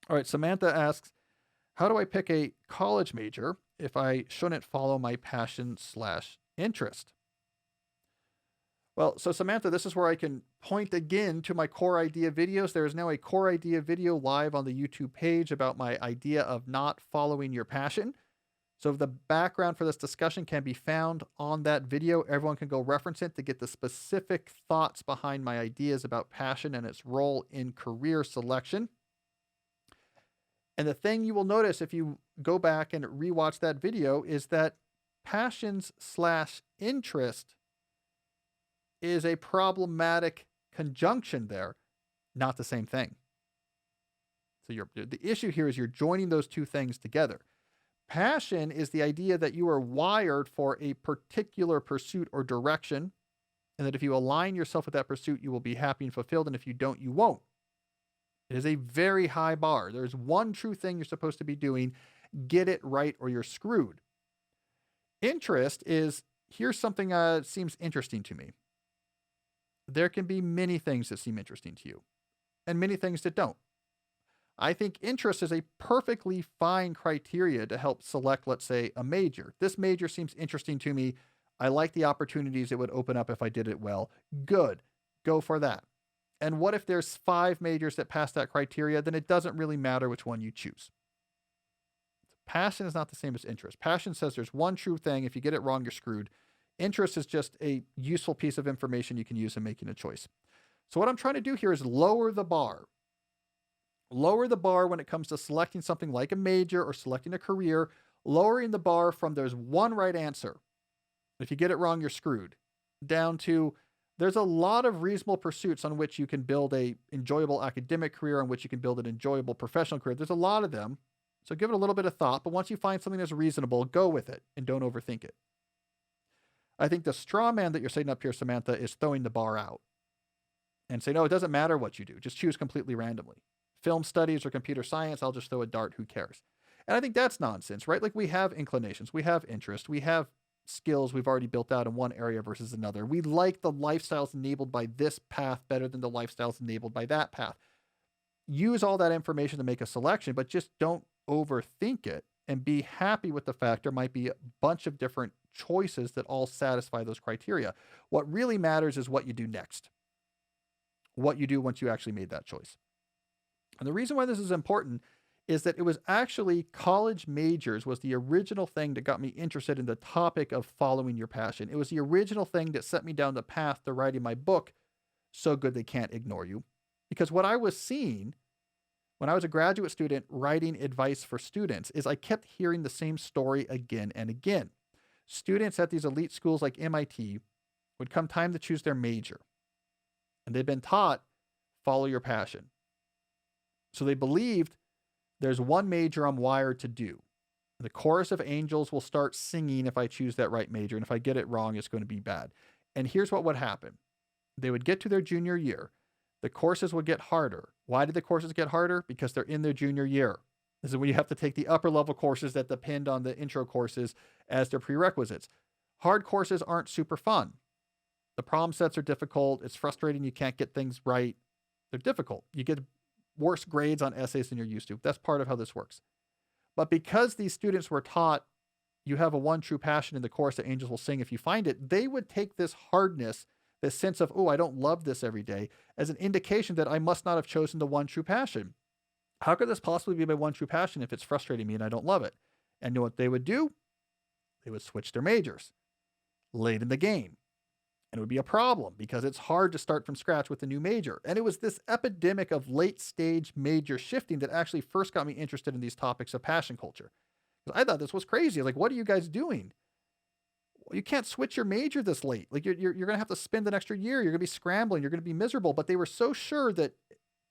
All right, Samantha asks, how do I pick a college major if I shouldn't follow my passion slash interest? Well, so Samantha, this is where I can point again to my core idea videos. There is now a core idea video live on the YouTube page about my idea of not following your passion. So the background for this discussion can be found on that video. Everyone can go reference it to get the specific thoughts behind my ideas about passion and its role in career selection. And the thing you will notice if you go back and rewatch that video is that passions slash interest is a problematic conjunction there, not the same thing. So the issue here is you're joining those two things together. Passion is the idea that you are wired for a particular pursuit or direction, and that if you align yourself with that pursuit, you will be happy and fulfilled, and if you don't, you won't. It is a very high bar. There's one true thing you're supposed to be doing. Get it right or you're screwed. Interest is, here's something that seems interesting to me. There can be many things that seem interesting to you, and many things that don't. I think interest is a perfectly fine criteria to help select, let's say, a major. This major seems interesting to me. I like the opportunities it would open up if I did it well. Good. Go for that. And what if there's 5 majors that pass that criteria? Then it doesn't really matter which one you choose. Passion is not the same as interest. Passion says there's one true thing. If you get it wrong, you're screwed. Interest is just a useful piece of information you can use in making a choice. So what I'm trying to do here is lower the bar. Lower the bar when it comes to selecting something like a major or selecting a career, lowering the bar from there's one right answer. If you get it wrong, you're screwed. Down to there's a lot of reasonable pursuits on which you can build a enjoyable academic career, on which you can build an enjoyable professional career. There's a lot of them. So give it a little bit of thought, but once you find something that's reasonable, go with it and don't overthink it. I think the straw man that you're setting up here, Samantha, is throwing the bar out and say, no, it doesn't matter what you do. Just choose completely randomly. Film studies or computer science, I'll just throw a dart. Who cares? And I think that's nonsense, right? Like we have inclinations, we have interest, we have skills we've already built out in one area versus another. We like the lifestyles enabled by this path better than the lifestyles enabled by that path. Use all that information to make a selection, but just don't overthink it and be happy with the fact there might be a bunch of different choices that all satisfy those criteria. What really matters is what you do next, what you do once you actually made that choice. And the reason why this is important is that it was actually college majors was the original thing that got me interested in the topic of following your passion. It was the original thing that set me down the path to writing my book, So Good They Can't Ignore You. Because what I was seeing when I was a graduate student writing advice for students is I kept hearing the same story again and again. Students at these elite schools like MIT would come time to choose their major, and they've been taught, follow your passion. So they believed there's one major I'm wired to do. The chorus of angels will start singing if I choose that right major, and if I get it wrong, it's going to be bad. And here's what would happen. They would get to their junior year. The courses would get harder. Why did the courses get harder? Because they're in their junior year. This is when you have to take the upper level courses that depend on the intro courses as their prerequisites. Hard courses aren't super fun. The problem sets are difficult. It's frustrating. You can't get things right. They're difficult. You get worse grades on essays than you're used to. That's part of how this works. But because these students were taught you have a one true passion in the chorus that angels will sing if you find it, they would take this hardness, this sense of, oh, I don't love this every day, as an indication that I must not have chosen the one true passion. How could this possibly be my one true passion if it's frustrating me and I don't love it? And you know what they would do? They would switch their majors late in the game. And it would be a problem because it's hard to start from scratch with a new major. And it was this epidemic of late stage major shifting that actually first got me interested in these topics of passion culture. Because I thought this was crazy. Like, what are you guys doing? Well, you can't switch your major this late. Like you're going to have to spend an extra year. You're going to be scrambling. You're going to be miserable. But they were so sure that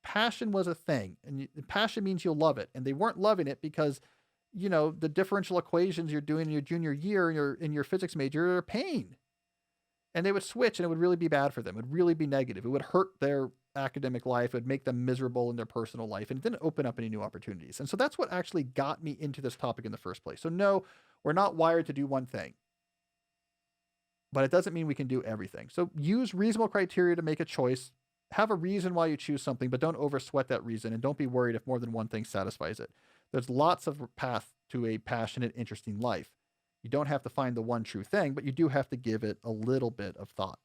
passion was a thing, and passion means you'll love it. And they weren't loving it because, you know, the differential equations you're doing in your junior year in your physics major are a pain. And they would switch, and it would really be bad for them. It would really be negative. It would hurt their academic life. It would make them miserable in their personal life, and it didn't open up any new opportunities. And so that's what actually got me into this topic in the first place. So no, we're not wired to do one thing, but it doesn't mean we can do everything. So use reasonable criteria to make a choice. Have a reason why you choose something, but don't oversweat that reason, and don't be worried if more than one thing satisfies it. There's lots of path to a passionate, interesting life. You don't have to find the one true thing, but you do have to give it a little bit of thought.